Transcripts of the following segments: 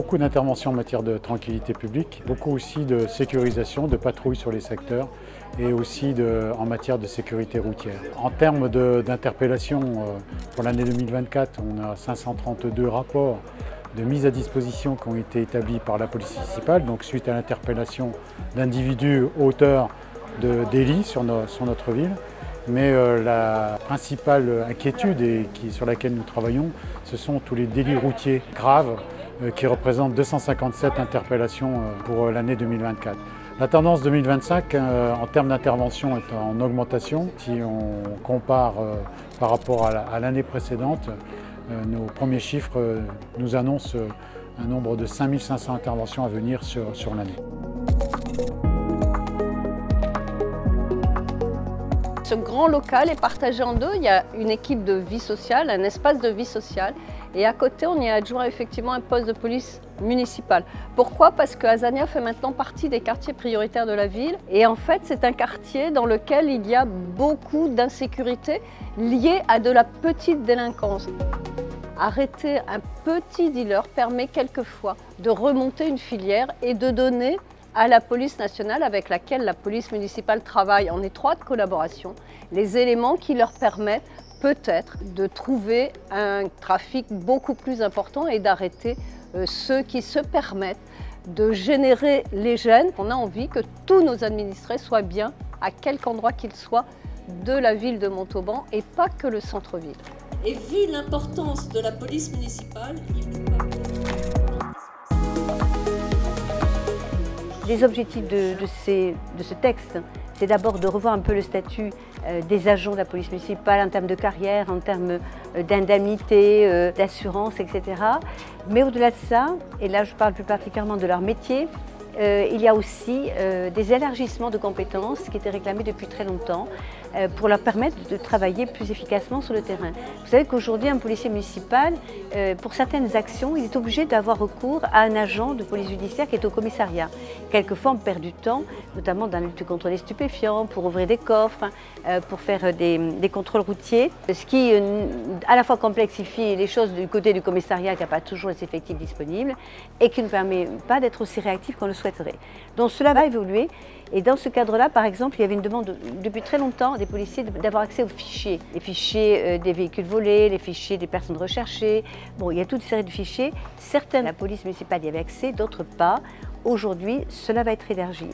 beaucoup d'interventions en matière de tranquillité publique, beaucoup aussi de sécurisation, de patrouilles sur les secteurs et aussi en matière de sécurité routière. En termes d'interpellation, pour l'année 2024, on a 532 rapports de mise à disposition qui ont été établis par la police municipale, donc suite à l'interpellation d'individus auteurs de délits sur notre ville. Mais la principale inquiétude sur laquelle nous travaillons, ce sont tous les délits routiers graves qui représentent 257 interpellations pour l'année 2024. La tendance 2025 en termes d'intervention est en augmentation. Si on compare par rapport à l'année précédente, nos premiers chiffres nous annoncent un nombre de 5500 interventions à venir sur l'année. Ce grand local est partagé en deux. Il y a une équipe de vie sociale, un espace de vie sociale. Et à côté, on y a adjoint effectivement un poste de police municipale. Pourquoi? Parce que Azania fait maintenant partie des quartiers prioritaires de la ville. Et en fait, c'est un quartier dans lequel il y a beaucoup d'insécurité liée à de la petite délinquance. Arrêter un petit dealer permet quelquefois de remonter une filière et de donner à la police nationale, avec laquelle la police municipale travaille en étroite collaboration, les éléments qui leur permettent peut-être de trouver un trafic beaucoup plus important et d'arrêter ceux qui se permettent de générer les gènes. On a envie que tous nos administrés soient bien, à quelque endroit qu'ils soient, de la ville de Montauban et pas que le centre-ville. Et vu l'importance de la police municipale, il faut pas... Les objectifs de ce texte, c'est d'abord de revoir un peu le statut des agents de la police municipale en termes de carrière, en termes d'indemnité, d'assurance, etc. Mais au-delà de ça, et là je parle plus particulièrement de leur métier, il y a aussi des élargissements de compétences qui étaient réclamés depuis très longtemps pour leur permettre de travailler plus efficacement sur le terrain. Vous savez qu'aujourd'hui, un policier municipal, pour certaines actions, il est obligé d'avoir recours à un agent de police judiciaire qui est au commissariat. Quelquefois, on perd du temps, notamment dans la lutte contre les stupéfiants, pour ouvrir des coffres, pour faire des contrôles routiers, ce qui à la fois complexifie les choses du côté du commissariat qui n'a pas toujours les effectifs disponibles et qui ne permet pas d'être aussi réactif qu'on le souhaiterait. Donc cela va évoluer. Et dans ce cadre-là, par exemple, il y avait une demande depuis très longtemps des policiers d'avoir accès aux fichiers. Les fichiers des véhicules volés, les fichiers des personnes recherchées. Bon, il y a toute une série de fichiers. Certains, la police municipale y avait accès, d'autres pas. Aujourd'hui, cela va être élargi.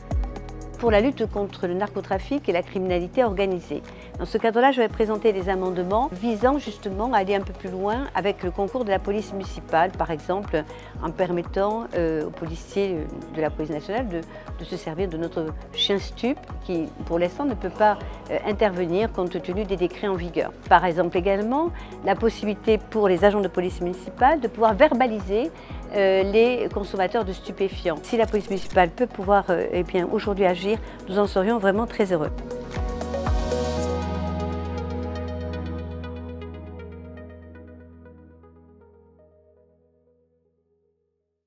Pour la lutte contre le narcotrafic et la criminalité organisée. Dans ce cadre-là, je vais présenter des amendements visant justement à aller un peu plus loin avec le concours de la police municipale, par exemple en permettant aux policiers de la police nationale de se servir de notre chien stup qui, pour l'instant, ne peut pas intervenir compte tenu des décrets en vigueur. Par exemple également, la possibilité pour les agents de police municipale de pouvoir verbaliser les consommateurs de stupéfiants. Si la police municipale peut pouvoir aujourd'hui agir, nous en serions vraiment très heureux.